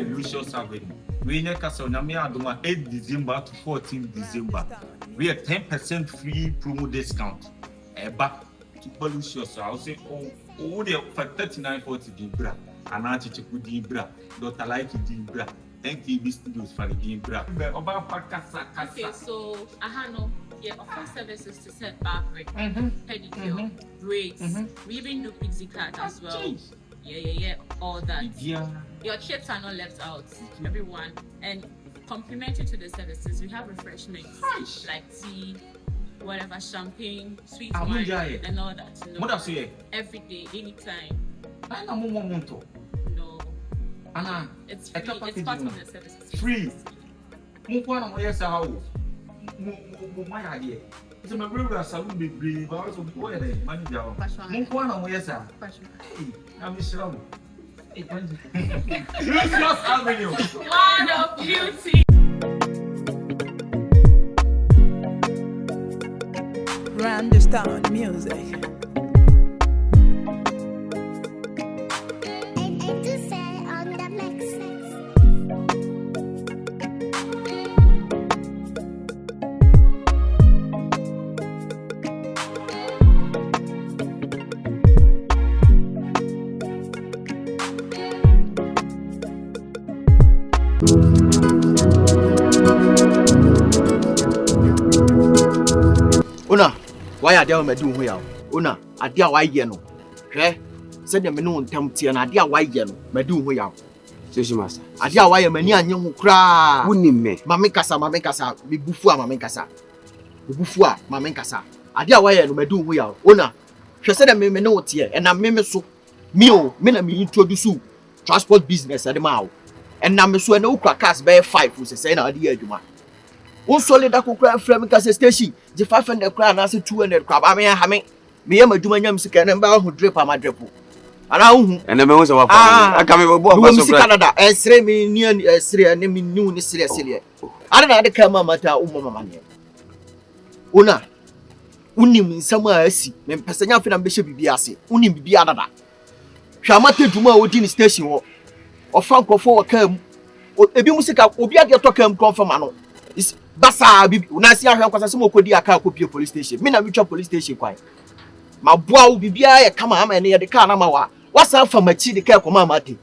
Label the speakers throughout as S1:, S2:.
S1: Lucius Avenue. We in Casonamia Doma 8 December to 14 December. We have 10% free promo discount. Back to Lucius. I'll say, oh, they for 39.40 Dibra. And I teach you Dibra. Dr. Like Dibra. NTB Studios for the Dibra.
S2: Okay, so Ahano, yeah, offer services to set fabric, pedicure, braids. We even do pixie cut as well. Yeah, all that.
S1: Yeah.
S2: Your chips are not left out, everyone. And complimentary to the services, we have refreshments like tea, whatever, champagne, sweet wine, and all that. No,
S1: what else you
S2: every day, anytime. No.
S1: Anna,
S2: it's free. It's part of the services.
S1: Free. Mukwana moyesa how? My idea. It's my brother salon be brave, but also go ahead, manager. Mukwana moyesa. I'm sure. Lucius Avenue.
S2: Land of beauty.
S3: Understand music.
S4: Una, why are they doing here? Una, a dear white yellow. Eh? Said the menu and tempty and a dear white yellow, my doing here.
S5: Says master.
S4: A dear why a many and young cry.
S5: Wouldn't me?
S4: Mamekasa, be bufua, mamekasa. Bufua, mamekasa. A dear why no, my doing here. Una, she said a me no here, and I'm me so. Mio, men me introduce you. Transport business at the mouth. And I'm so no crackers by 5 who's a saying idea, you man. One solid that could cry from Casa Station, the 500 crown as a 200 crab. I mean, me am a Duman Sican and Bow who drip on my drip. And
S5: the members of I come over
S4: Canada and say me near Syria and me new in Syria. I don't know the camera matter, Umama. Una Unim somewhere I see, when Passania and Bishop Biasi, Unim Biada. Shamate Juma within the station or Franco for a cam or a musica will be at your talk confirmano. It's Basa Nasia because some could a car copy police station. Mina mutual police station quite. My boy will be a come on near the car namawa. What's up for my chi the care command mati?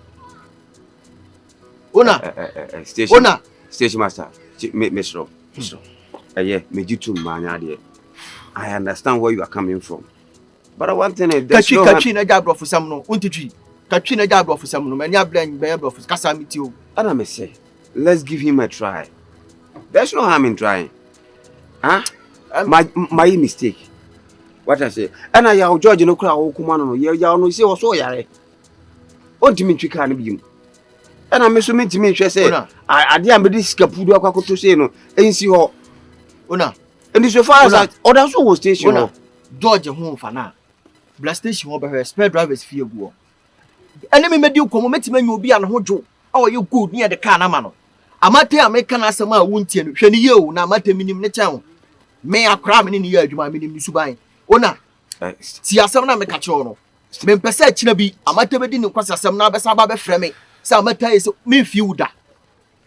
S4: Una
S5: station master, Miss Rob. Yeah, made you too man. I understand where you are coming from. But one thing is
S4: Katrina job for some no unti. Katrina job for some no many blame bear of Casamity.
S5: And I may say, let's give him a try. There's no harm in trying. Huh? My mistake. What I say? And I have George no crowd, Kumano, you say, or so, yare. What do you mean you can't be? And I'm assuming to me, she said, I didn't be this Capudo to say no, and see her.
S4: Una,
S5: and it's so far as that, or that's what station.
S4: George home for now. Blast station over her spare drivers fear war. Enemy made you come, met me, you'll be on Hojo. Oh, you good near the car, man. Amate American asama wunti enu hwene ye o na amate minim ne town me akra me ne ye adwuma minim ni suban ona ti asam na me ka che no me mpesa akina bi amate bedi ne kwasa asam na besa ba be frɛ me sa amate ye so me fi uda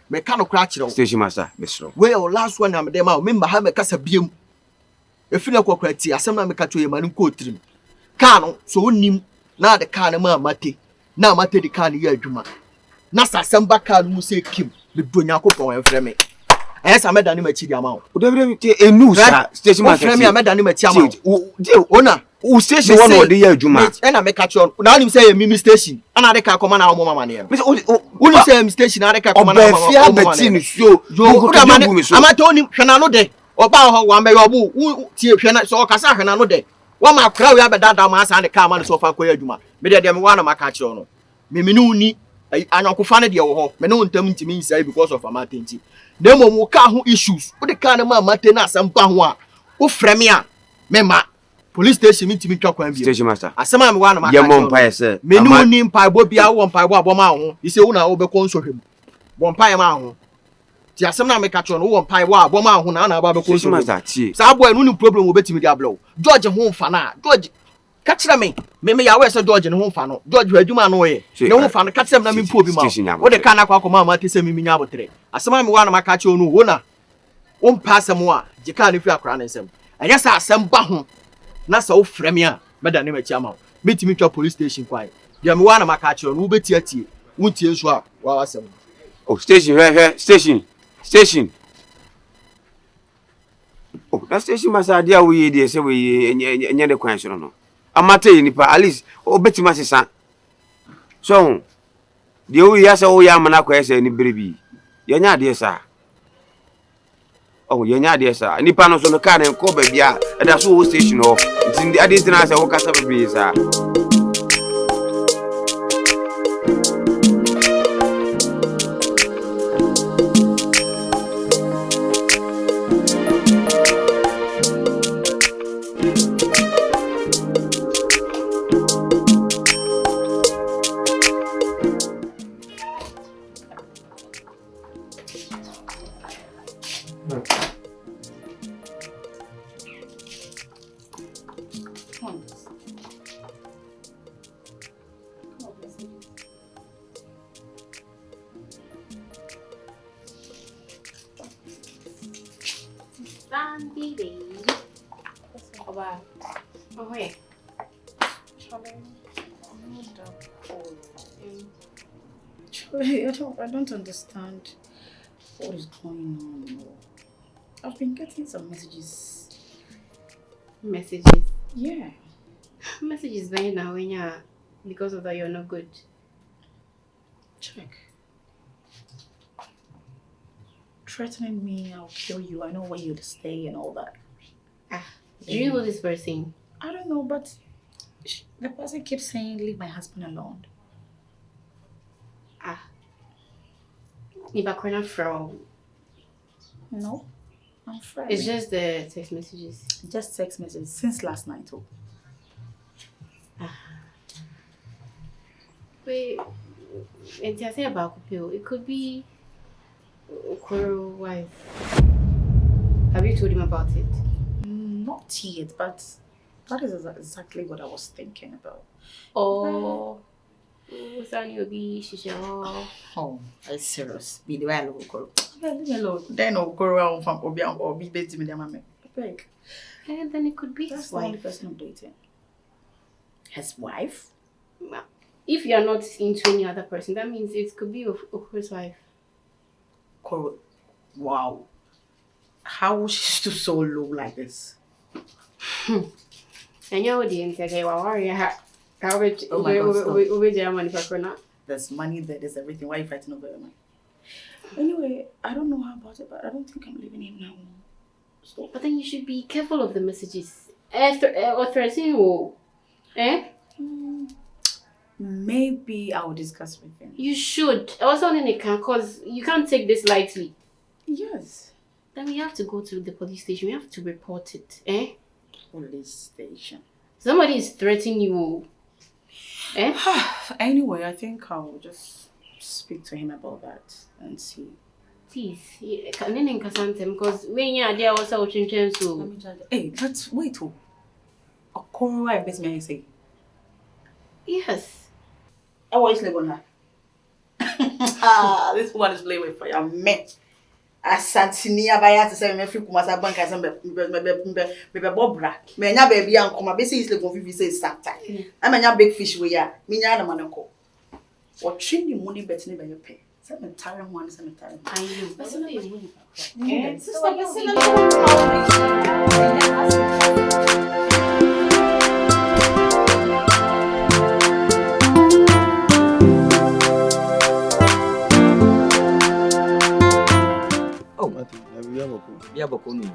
S4: me ka no kra kire o
S5: station master besro
S4: we o last one na me dem ma me mba ha me kasa biem efi na kwakwa ti asam na me ka che ye manu ko tirim ka no so onim na de ka na ma amate na amate de ka ne ye adwuma na sasam ba ka no mu se kim the Bunya Copo and Frame. As I made an image of amount.
S5: A new station master.
S4: I made an image of owner who station one of the year Juma. And I make a shot. Now you say a mimi station. Another car command our mama money. Who say a station? Another car command our mama money. I'm at Tony Shanano day. Or bow one by your boo. Who so Casahano day. One my crowd have a dada mass and the car man so far. Juma. Maybe them one of my catch on. Mimini. I know Kofana dear ho, me no ntem ntimi inside because of amatinti. Dem mo ka ho issues. Wo de ka na ma matena asamba ho a. Wo frame a me ma police station ntimi twa kwan bi.
S5: Station master.
S4: Asema me wa na ma ka.
S5: Ye mo mpa ye
S4: me no ni mpa bo bia wo mpa bo aboma ho. You say wo na wo be konso hwem. Bo mpa ye ma ho. Ti asema na me ka cho no wo mpa bo aboma ho na na ba be konso.
S5: Station master ti.
S4: Sa boy no ni problem wo betimi dia blow. George ho mfa na. George catch me ya we say George no ho fa no George adwuma no ye ne ho fa no catch them na me mpo bi ma wo de kana kwa akoma ma te se me nya abotre asema me wa na maka che onu wo na wo mpa asem a jika ne fi akra na nsem anya sa asem ba ho na sa wo frɛ me a beda ne ma chi ama metimi twa police station kwai dia me wa na maka che onu wo beti atie wo tie nso a wa asem
S5: oh station oh that station masa dia we dey say we enye de kwan so no amate nipa at least obetima sesa so de o ya say o ya mana kwa say ni berebi yenya de sa oh yenya de sa nipa no so no ka na ko ba bia e da so station ho nti ade tina say wo kasa bebi sa
S6: I don't understand what is going on. I've been getting some messages.
S7: Messages?
S6: Yeah.
S7: Messages right now when you're because of that you're not good.
S6: Check. Threatening me, I'll kill you, I know where you'd stay and all that.
S7: Do you know this person?
S6: I don't know, but the person keeps saying leave my husband alone. No, I'm afraid.
S7: It's just the text messages.
S6: Just text messages since last night. Oh.
S7: Wait, and I say about Kofi, it could be Okoro's wife. Have you told him about it?
S6: Not yet, but that is exactly what I was thinking about.
S7: Oh. Oh,
S6: it's serious. Be the way I look Okoro. Then Okoro from Obi or be busy with them.
S7: And then it could be
S6: that's
S7: his
S6: the only
S7: wife.
S6: person I'm dating. His wife?
S7: If you're not into any other person, that means it could be Okoro's wife.
S6: Okoro. Wow. How was she stood so low like this?
S7: And you're the entire warrior.
S6: There's money there, there's everything. Why are you fighting over money? Anyway, I don't know how about it, but I don't think I'm leaving him now. So,
S7: but then you should be careful of the messages. Or threatening you.
S6: Maybe I will discuss with him.
S7: You should. Also, because you can't take this lightly.
S6: Yes.
S7: Then we have to go to the police station. We have to report it.
S6: Police station.
S7: Somebody is threatening you.
S6: Anyway, I think I'll just speak to him about that and see.
S7: Please, because when you're there, also change so.
S6: Hey, let's wait. Okoro, I bet me say.
S7: Yes.
S6: Oh, it's Legon. This one is playing with fire. Me. Asantinia baya to say me free kumasa bank as me bobra. Me nya baby an come be say is Legon fifi say start time. I me nya big fish we ya. Me nya na manako. O train the money bet ne be your pay. Say me tire one say me tire.
S7: I know. But so you
S8: Yeah, Bokuni.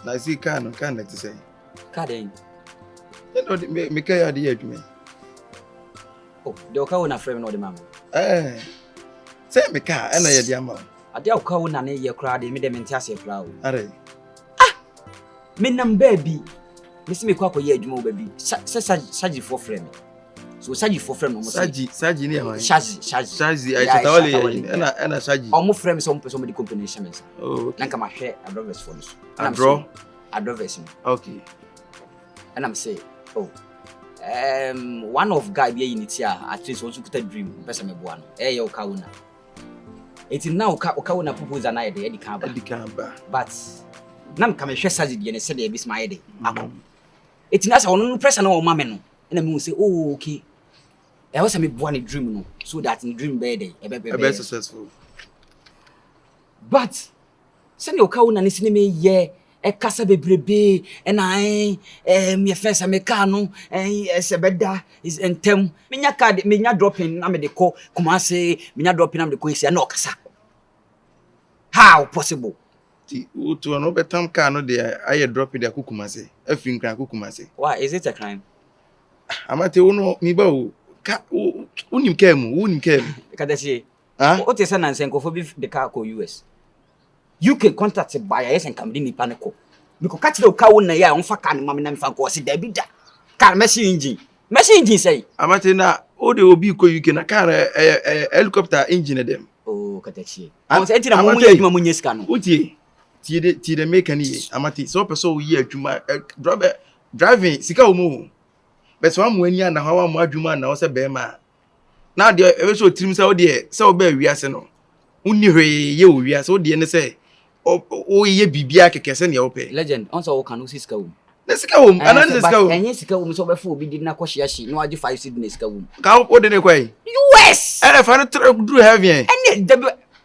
S4: I see can to say.
S8: Carding.
S4: You know, me care the to me.
S8: Oh, the Okawana frame or the mamma.
S4: Say me car and I the amount.
S8: A dear Okawana, a year crowd, made them in Tassia flower. Minam baby. Miss me quack a year, baby. Saji for frame. So Saji for frame, Saji near Shazi, I told you, and a Saji. Almost frame some somebody combination. Oh, like my hair, I drove for this. I drove. Okay. And I'm saying, oh, one of guy be in it here at least also could dream person me boa no e ye Okauna it now Okauna propose an idea the camber but nam come hwe saji de ne se de bis my de akọ it na say ono person no mama no na me say oh okay e was me boa ne dream no so that in dream be dey e be
S5: successful
S8: but send Okauna ne sine me ye e kasa bebrebe e na me fensa me car no se beda is entem menya card menya dropping na me de ko kuma say menya dropping na me de ko isi na okasa how possible
S5: ti to no betam car no de aye dropping de akukuma say afin kran akukuma say
S8: why is it a crime
S5: amate wono mi ba o unim kemu
S8: kadachi o te say na nsenkofo bi de car ko US you can contact buyer yes and come in panico because catch the car na ya on fa kan mama na mfa ko si da bi da car machine engine say
S5: amate na o de obi ko UK na car helicopter engine dem
S8: oh katachi on say na mo ya adwuma mo nyeska no
S5: utie ti de mechanic amate so person yi adwuma driving sika o mo but so am wani na hawa mo adwuma na o se be ma na de e so trim say o de say o ba wiase no unni hwe ye o wiase o de ne say o ye bibia kekese ne ope
S8: legend on so kan sika wo
S5: na sika wo anan sika wo
S8: enye sika wo so be fo obi di na kwhia hye no agi 5 cedi na sika wo
S5: ka o de ne kwai
S8: US
S5: ele fa no do heavy
S8: ene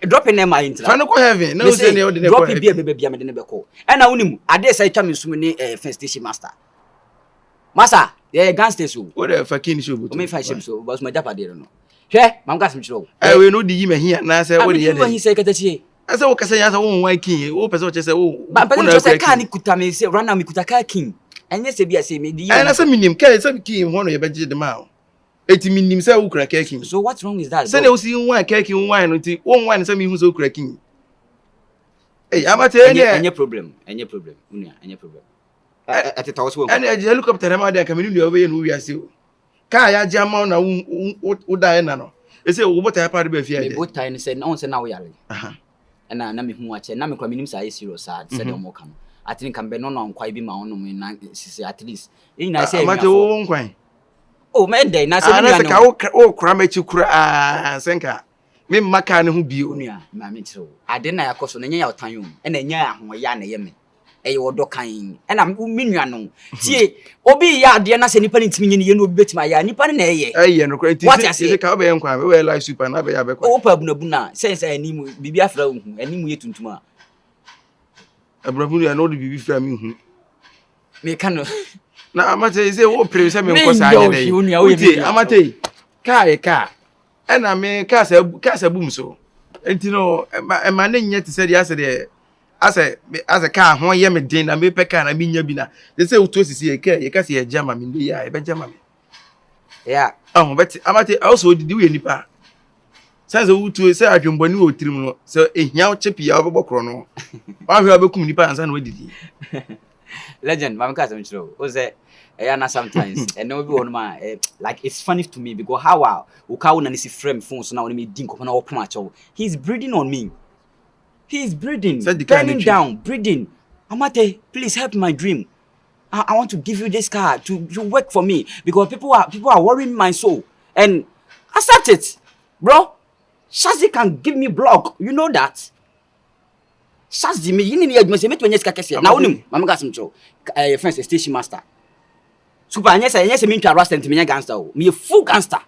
S8: drop in my intra
S5: fa no ko heavy na o se ne o de ne
S8: drop bia bia me de ne be ko ena wonim ade say twa me sum ni first station master gangsters
S5: o de fa kin show
S8: o me fa ship so but my japa de no hwe mam gas me chiro
S5: we no di yi mahia na say o de ye
S8: de we say katachi
S5: asa wo kasa ya sa wo wan kin o pese o chese wo
S8: ba pese say kan ni kuta me say run na me kuta ka kin enye se bia say me di
S5: na say minim ka say kin ho no ye beje de ma eti minim say wo kura ka kin
S8: so what's wrong is that
S5: say na wo si wan ka kin wan no ti wo wan say me hu so kura kin amate
S8: enye problem unia enye problem ateta wo so
S5: ene helicopter ma de ka me ni o be ye no wiase o ka ya jama na wo da na no ese wo bota ya pare ba fia de
S8: me bota ni say na on say na wo yare na me hu ache na me kwa minim say serious sad say dem kan atini kan be no nkwai bi ma ono me na sisi at least na say
S5: amate wo nkwan
S8: oh me dey na say
S5: na ka wo kura ma chi kura senka me maka ne hu bi
S8: onua ma me tiro ade na yakoso na nya ya otan yom na nya ahwo ya na ye me eye wodo kan na minua no tie obi ya ade na se nipa ntimi nyine ye no obi betima ya nipa ne na eye
S5: no kra ntisi ka be nkwa we live super na be ya be kwa
S8: o pa bunabuna sense animu bibi afra hu animu ye tuntuma
S5: abrabunu ya no de bibi fra mi hu
S8: me kan
S5: na amate say wo pre say me nkosa anya dey amate ka na me ka sa bum so enti no e ma ne nya ti say dia say de ase ka ho ye me din na me peka na me nya bi na they say uto sisi ye ka se ye jama me ndi ya e be jama me
S8: yeah
S5: but amate also didi we nipa sanse uto say adwemboni o tirim no so ehia o chepi ya obobokro no wa hwe abekum nipa ansa na wadidi
S8: legend mam ka sam chiro o say na sometimes and no be one man like it's funny to me because how o ka wo na nisi frame phone so na woni me din ko na wo poma cho he's breeding on me. He's breeding, bending down, breeding. Amate, please help my dream. I want to give you this car to work for me because people are worrying my soul. And accept it, bro. Shazi can give me block. You know that. Shazi me yini ni adwuma se meto nyesa kese. Na wonim, mama gasim cho. Friends station master. Super nyesa me ntwa rastent me nya gangster o. Me full gangster.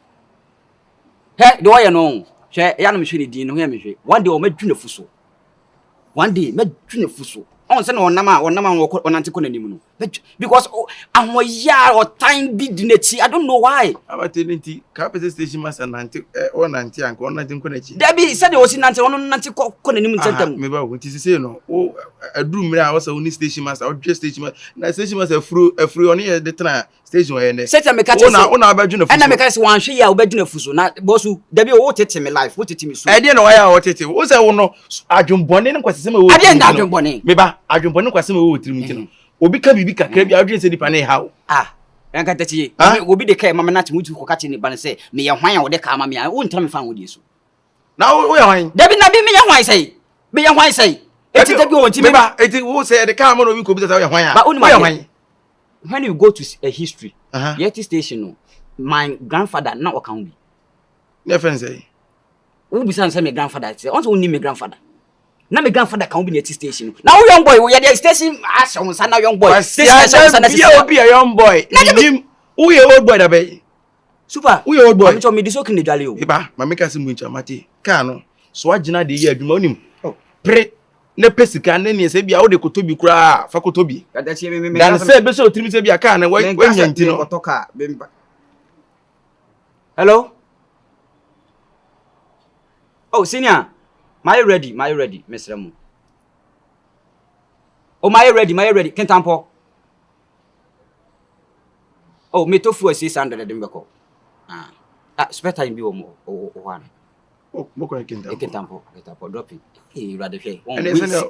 S8: He, do you know? Hwe ya no me hwe ni din no he me hwe. One day o madwuna fuso. One day, me tune fuso. On say no onama onante ko nanim no. Because ahoya or time bi dinati. I don't know why.
S5: Abateniti capital station master nante onante anko onante ko nachi.
S8: Debi said o si nante ono nante ko nanim ntentem.
S5: Me ba wonti say no. O aduru mira a wasa oni station master, o dwe station master. Na station master afru oni e de tena station o ene.
S8: Set me catch.
S5: Ona abadwuna fuso.
S8: Na me catch wan hwe ya obadwuna fuso. Na bosu debi o tete me life, o tete me so.
S5: E de no waya o tete. O say wo no adwumbone ne kwasese me wo.
S8: Ade nda adwumbone.
S5: Me ba adwumbone kwasese me wo tirim ti no. Obi ka bibi kakra bi adwen se dipa na hawo
S8: yanka tachi obi de kai mama nati mutu ko kachi ni ban se me ye hwan ya wo de ka mama ya wo ntra me fa wo de so
S5: na wo ye hwan
S8: debi na bi me ye hwan sei me ye hwan sei eti debi wo nti me
S5: ba eti wo se de ka mama no bi ko bi ta wo ye hwan ya
S8: ba wo ye hwan when you go to a history, yet station, my grandfather now account be.
S5: Never say.
S8: Who be saying my grandfather? Also only my grandfather. Now my grandfather can't be at station. Now young boy, we are the station. Ask on son young boy.
S5: Station be a young boy. Who your old boy that be?
S8: Super.
S5: Who your old boy?
S8: I'm sure me this okay in the Jaleo.
S5: Iba, my make us in winter, Mati. Cano. So I jina the year, morning. Oh, pray. Ne pesika ne ne se bia wo de kotobi kura fa kotobi
S8: Kada chi me
S5: dan se be so timi se bia ka na we nyanti no
S8: kotoka bemba. Hello. Oh senior, my ready Mr. Mu. Oh my ready Kentampo. Oh me tofu 600 dem beko. Spare time bi o mo o wan.
S5: Oh, moko Kentampo
S8: drop it. Hey, rather here.
S5: And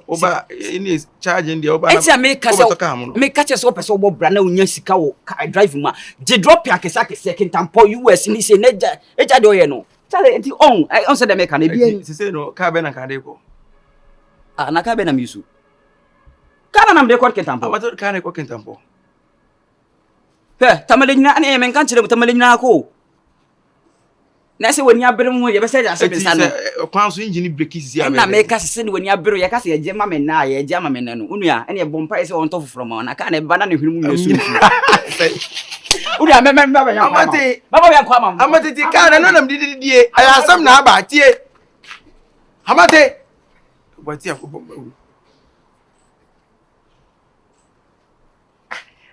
S5: oba in charging the oba.
S8: Enti me catch so person obo bra na unya sika wo drive ma. Je drop ya kesa Kentampo US ni se neja eja de oye no. Chale enti on say dem make na bi.
S5: Se say no ka be na ka de ko.
S8: Na ka be na misu. Ka na me de ko Kentampo.
S5: Abato ka na ko Kentampo.
S8: Tamalina na men kan chire tamalina ko. Na se wani abere mu ye be se ja se bisa no
S5: kwan so engine brake sisi
S8: na me ka se ni wani abere ye ka se ye je ma me na ye je ma me na no unua ene bompa se on to foforo ma na ka na ba na ne hwenu mu yesu unua me ba ya
S5: amate
S8: baba ya kwa ma
S5: amate ti ka na no nam dididie ayasam na aba tie amate bati akobom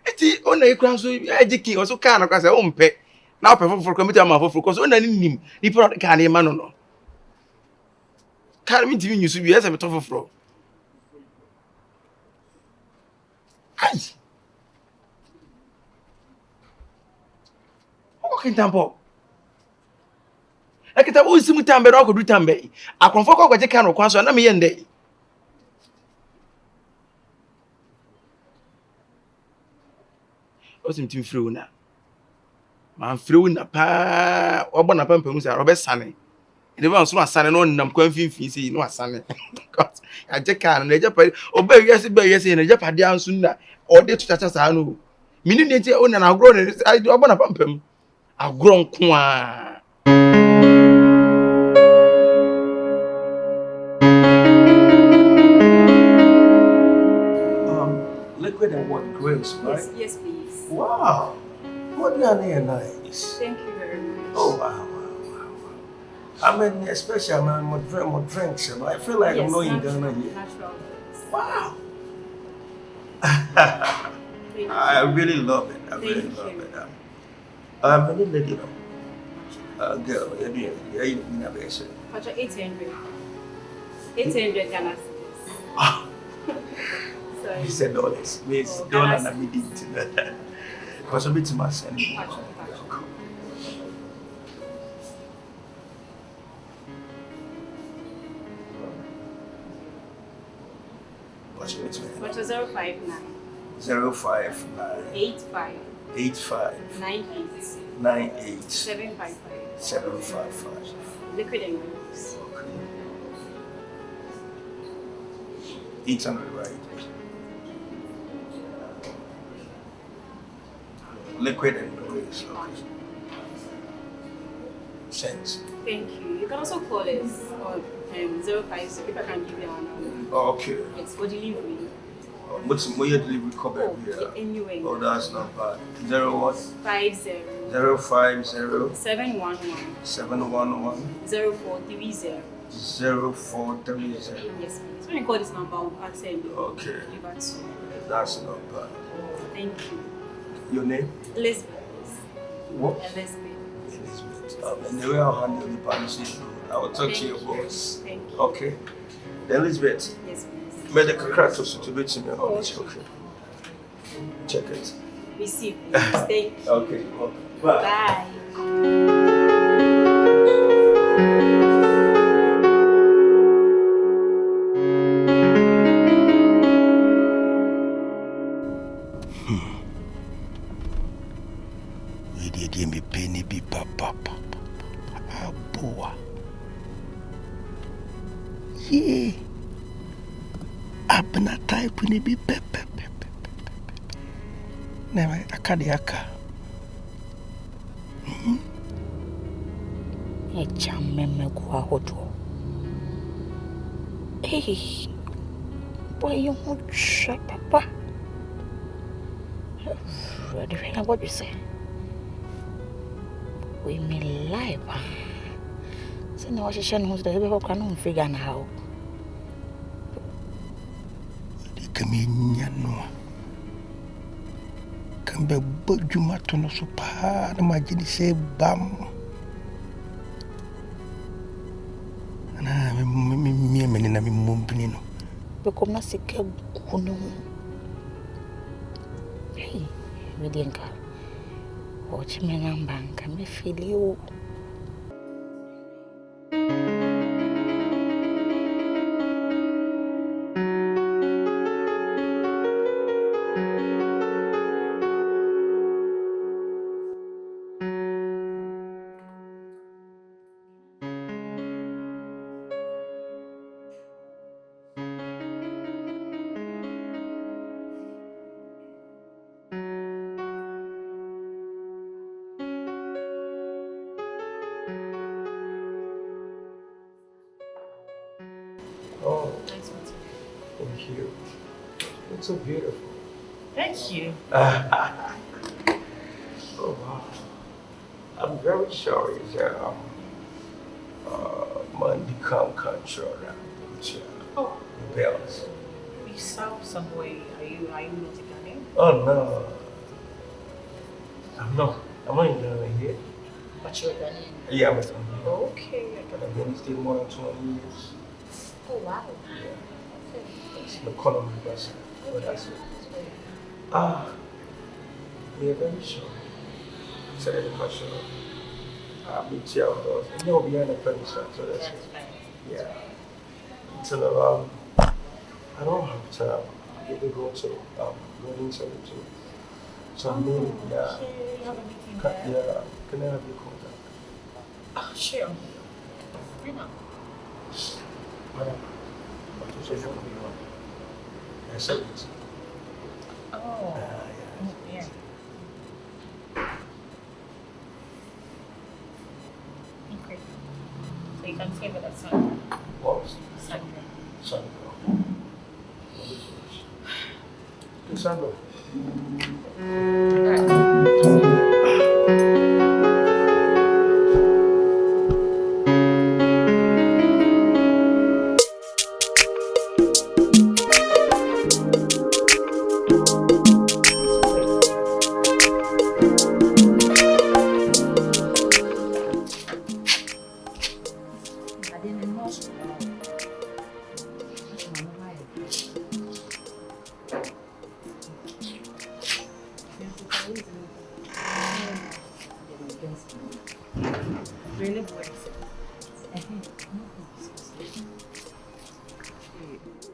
S5: eti ona ikran so ejiki oso ka na kwa se o mpe now perform for committee am for because ona ni nim ni pro ka na ma no no ka mi timi nyusu bi ese me to for ai o Kentampo akita wo simu tambe ro ko du tambe akonfo ko gwaje ka no kwan so na me yende o sim timi free una man free na pa obo na pampa mu sa robe sane ide ba so asane no nam kwan finfin sei no asane aje kan na eje pa oba wiase ba wiase na eje pa dia nso na ode tuchacha sa no mini ne tie o na agro na obo na pampa mu agro nko a
S9: liquid and what grapes, right?
S2: Yes, please.
S9: Wow. What are nice.
S2: Thank you very much.
S9: Oh, wow. I mean, especially my drinks. I feel like I'm not in Ghana here.
S2: Natural.
S9: Wow. I really love it. I really love it. I need to let girl, you know, basic.
S2: 800. 800 Ghana cedis. Sorry.
S9: He said dollars. Means dollar and me did. Because a bit too much anymore. What's your name?
S2: What's 059?
S9: 059
S2: 85
S9: 85
S2: 98
S9: 98
S2: 755
S9: 755.
S2: Liquid and grapes.
S9: Okay. 800, right? Liquid and grapes. Okay. Cents.
S2: Thank you. You can also call us on 050 if I can give you our number.
S9: Okay.
S2: It's for delivery.
S5: What's my delivery Kobby?
S2: Anyway.
S5: Oh, that's not bad. 01
S2: 50
S5: 050
S2: 711
S5: 711
S2: 0430.
S5: 0430.
S2: Yes, please. When you call this number, I'll send you.
S5: Okay.
S2: Give that to you.
S5: That's not bad.
S2: Thank you.
S5: Your name?
S2: Elizabeth.
S5: What?
S2: Elizabeth.
S5: Elizabeth. And the way I'll handle the policy, I will talk to your boss.
S2: Thank you.
S5: Okay. Elizabeth.
S2: Yes, please.
S5: Medical crackers to be to me. Okay. Check it.
S2: Receive. Thank you.
S5: Okay. Bye.
S2: Bye.
S9: Me penny be papa. Aboa. Yeah. Abna type ni be pepe. Never akadiaka.
S10: A chameme go hoto. Hey, boy, you won't shut papa. What you say? We may lie. So now she who's the whole canon figure now.
S9: The Camino can be but you matter no so bad. Imagine say bam. And I'm a mumpino.
S10: Become not sick. Hey, Medianka. Watch me on bank and me feel you.
S9: Oh, nice one. Thank you. It's so beautiful.
S6: Thank you.
S9: Oh, wow. I'm very sorry that Monday come control that.
S6: Oh.
S9: Bells.
S6: You sound some way. Are you not Ghanaian?
S9: Oh, no. I'm not in Ghana here.
S6: But you're Ghanaian?
S9: Yeah, I'm a Ghanaian.
S6: Okay.
S9: But I've been in the state more than 20 years.
S6: Oh, wow.
S9: Yeah. It's an economy person. But that's it. We are very sure. Say the question. I'll be chill. You'll be on the premise, so that's it. Yeah. Until I don't have time. I need to go to wedding ceremony. So I'm maybe, yeah. Yeah. Can I have your contact?
S6: Sure. You know.
S9: Madam, what is your phone? I said it.
S6: Oh. Yeah. Okay. So you can save it as Sandra.
S9: What?
S6: Sandra.
S9: Sandra. Sandra.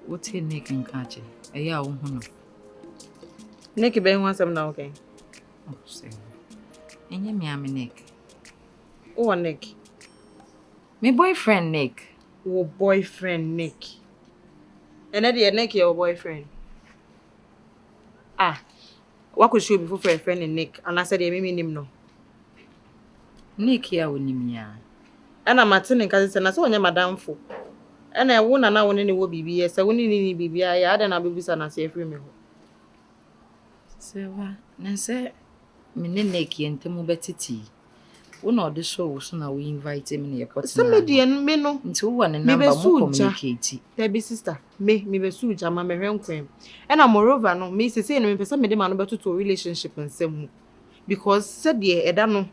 S11: What's your neck and catch it? A yaw,
S6: Nicky Ben wants some now, okay?
S11: Oh, say. And you, me, I'm a Nick.
S6: Oh, Nick.
S11: My boyfriend, Nick.
S6: Oh, boyfriend, Nick. And then Nick, your boyfriend. Ah, what could she be for a friend in Nick? And I said, I mean him no.
S11: Nick here with me.
S6: And I'm at ten because it's an madam for. And I won't know when any will be yes, I won't need be I had an abusive and I say free me.
S11: So, Nancy, me Nick and Temu Betty. One of the shows now we invite him in your pot.
S6: Somebody and me no
S11: into one and number communicate.
S6: There be sister, me be suja, my marrying queen. And I'm moreover no, me say no, me some demand about to relationship and some because said ye edano.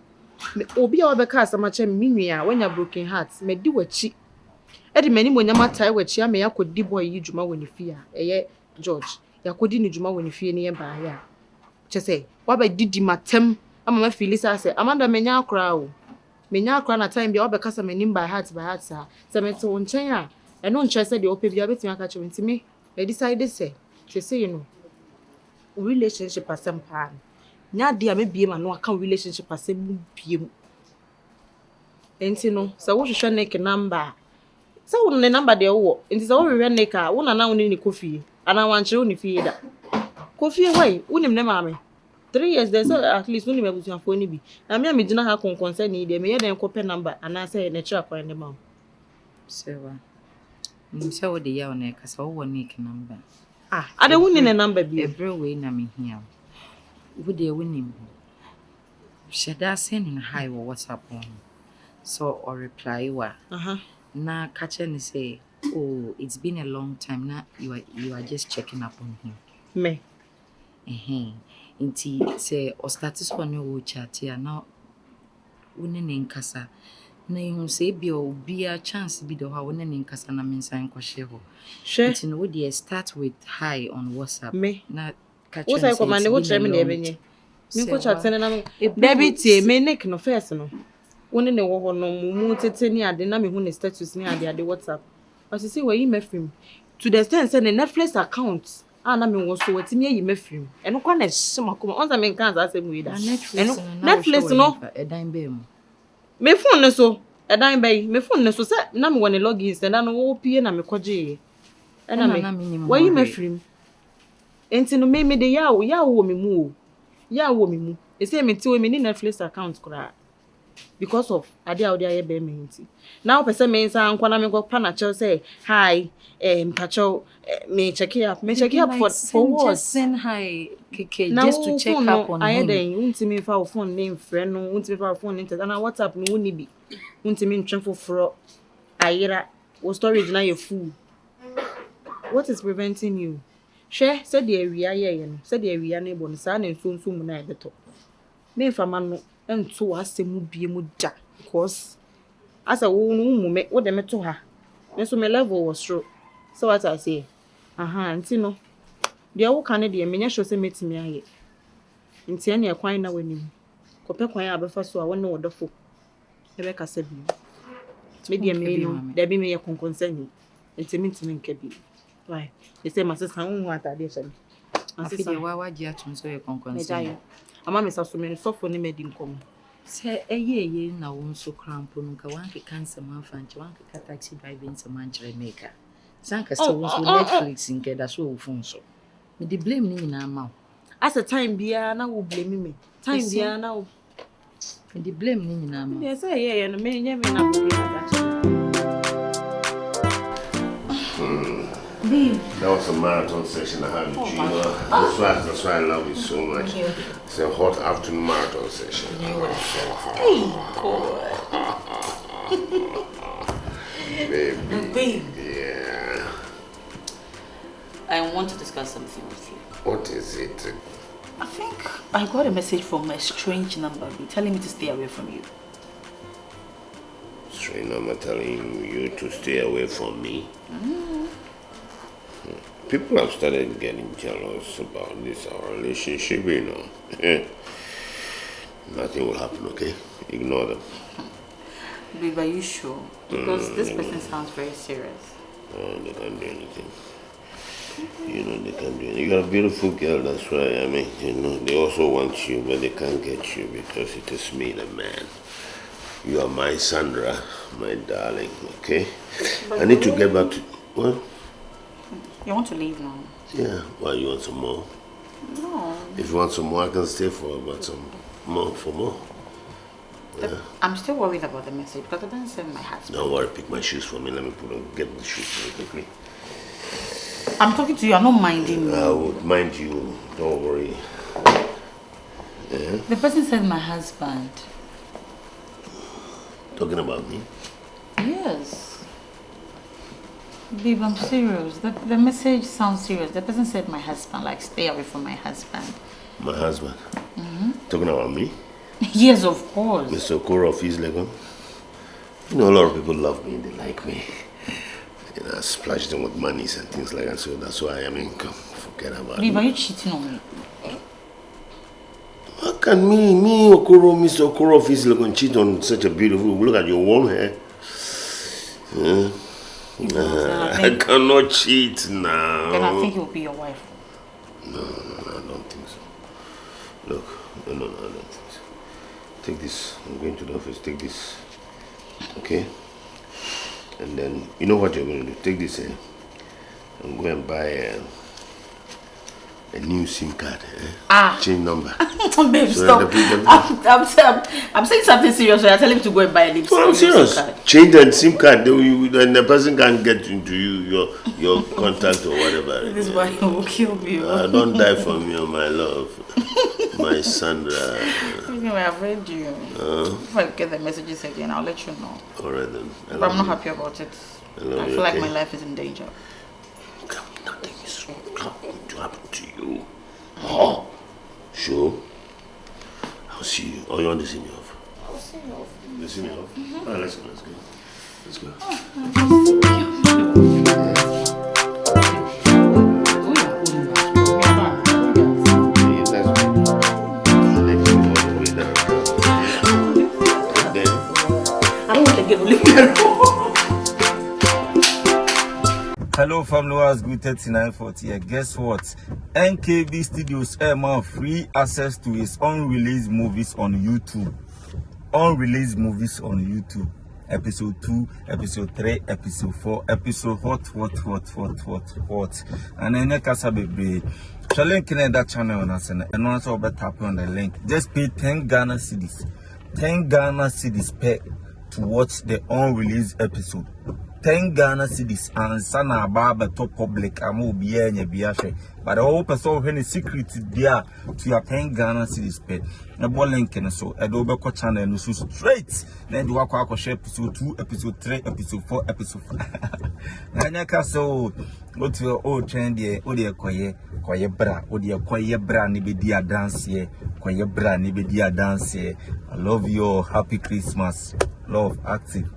S6: Obi a obeka asamache minua when you're broken hearts, me di wachi. E di many when matter wachi me yakodi boy yi dwuma woni fie a eye George yakodi ni dwuma woni fie ne ye ba ya che say wa ba didi matem ama feel say Amanda menya akra o menya akra na time bia obeka sa menim by heart sa se me to nchen a e no nchen say de ope bia betimi aka che ntimi e decide say che say you know relationship asem pa nya dia me bie ma no aka relationship asem bie mu enti no so wo hwehwe Nick number so wo ne number de wo enti so wo hwehwe Nick wo na wo ni Kofi ana wanche wo ni fie da Kofi wai wo nim ne maame 3 years there's at least only me busu afo ni bi na me amegina ha concern ni dey me dey enkope number ana say na try kwan dem am
S11: sewa nimse wo de ya ona kasa wo nick number
S6: ade wuni ne number bi
S11: every way na me hia wo de wuni mu sheda send in hi wo WhatsApp on so or reply wa na catch and say oh it's been a long time now you are just checking up on him
S6: me
S11: inti say o status on your chat ya na woni ne nkasa na ihu say bi obi a chance bi do ha woni ne nkasa na mensan kwahye ho inti no we start with hi on WhatsApp na catch and say
S6: command wo try me na ebenye me ko chat na David tie me nick no first no woni ne wo ho no mu tete ni ade na me hu ne status ni ade WhatsApp as you see where you me film to the extent say the Netflix account na me wo so watimi ayi me film eno kwa na shima kuma onza me kan za say mu ida Netflix no
S11: edan be mu
S6: me phone ne so edan be me phone ne so say na me woni login say na no wo pie na me koje e na me where you me film enti no me de ya wo me mu o ya wo me mu e say me ti wo me ni Netflix account kura because of ade a ode be me nti now person me nsa ankwa na me go pa na chel say hi mpacho me check it up for what
S11: just send hi keke just to check up on him
S6: then unti me fa phone name friend no unti me fa phone name na WhatsApp no woni bi unti me ntwen foforo ayira wo storage na your full what is preventing you share said the area ye no said the area na bo no sa na nso mu na ebeto me fa ma no ento asemu bie mu da because as a wo mu me wo de me to ha nso me level was true so what I say nti no de wo kan de me nya show say metimi aye nti ene kwan na wanim kope kwan abefa so a wonne wodofo ebe kasa bi me de me no de bi me ye konkonsani nti mentimi nka bi why they say my sister won hu atade hye me
S11: afi de wa gi atum so ye konkonsani
S6: ama me saso me sofo ne medi nkom
S11: se eye na wo nso krampo no ka wanke cancer man fanche wanke ka taxi driver nse man chere maker sanka so wo so Netflix nke da so wo phone so me dey blame ni na ma
S6: as a time bia na wo blame me time bia na wo
S11: me dey blame ni na ma
S6: yes yeah no me nya me na go
S9: That was a marathon session I had with you. That's why I love you so much. It's a hot afternoon marathon session.
S10: Hey, boy.
S9: Baby. Yeah.
S10: I want to discuss something with you.
S9: What is it?
S10: I think I got a message from a strange number telling me to stay away from you.
S9: Strange number telling you to stay away from me? People have started getting jealous about this, our relationship, you know. Nothing will happen, okay? Ignore them.
S10: Babe, are you sure? Because this person sounds very serious.
S9: Oh, they can't do anything. You know, they can't do anything. You're a beautiful girl, that's why, I mean, you know, they also want you, but they can't get you because it is me, the man. You are my Sandra, my darling, okay?
S10: But
S9: I need to get back to... What?
S10: You want to leave now?
S9: Yeah, why, you want some more?
S10: No.
S9: If you want some more, I can stay for about some more, for more. Yeah.
S10: I'm still worried about the message because I didn't send my husband.
S9: Don't worry, pick my shoes for me. Let me get the shoes very quickly.
S10: I'm talking to you, I'm not minding you.
S9: I would mind you, don't worry. Yeah?
S10: The person said my husband.
S9: Talking about me?
S10: Yes. Babe, I'm serious. The message sounds serious. The person said my husband, like stay away from my husband.
S9: My husband? Talking about me?
S10: Yes, of course.
S9: Mr. Okoro of Legon. You know, a lot of people love me, they like me. You know, I splash them with monies and things like that, so that's why I'm income. Forget about it.
S10: Babe, are you cheating on me?
S9: How can me, Okoro, Mr. Okoro of Legon cheat on such a beautiful... Look at your warm hair. Yeah. I cannot cheat now.
S10: Then I think it will be your wife.
S9: No, I don't think so. Look, no, I don't think so. Take this. I'm going to the office. Take this. Okay? And then, you know what you're going to do? Take this here and go and buy
S12: A new SIM card. Change number.
S6: Babe, stop. I'm saying something serious. I tell him to go and buy a new
S12: I'm serious. Change the SIM card, then the person can't get into your contact or whatever.
S6: This is why he will kill me.
S12: Don't die for me, my love. My Sandra.
S6: I've read you. If I get the messages again, I'll let you know.
S12: Alright then.
S6: But I'm not happy about it. I feel like my life is in danger.
S12: Nothing is going to happen to you. Oh, sure. I'll see you. Oh, you want to see me off?
S6: I'll see you off.
S12: You see me off? Alright, let's go. Let's go.
S1: Hello family, was good 3940 here. Guess what? NKB Studios air free access to his unreleased movies on YouTube. Unreleased movies on YouTube. Episode 2, episode 3, episode 4, episode what. And then Nekasa baby. So link in that channel on us and also tap on the link. Just pay 10 Ghana cedis. 10 Ghana cedis pay to watch the unreleased episode. 10 Ghana cedis and sana baba to public amu biya nya biya. But the whole person when secret there to your 10 Ghana cedis pay. Na bo link na so edo ko channel no so straight. Na do akwa share episode 2, episode 3, episode 4, episode 5. Na nya ka so what your old trend there o de koye bra o de koye bra ni be dia dance here. Koye bra ni be dia dance here. I love you. Happy Christmas. Love active.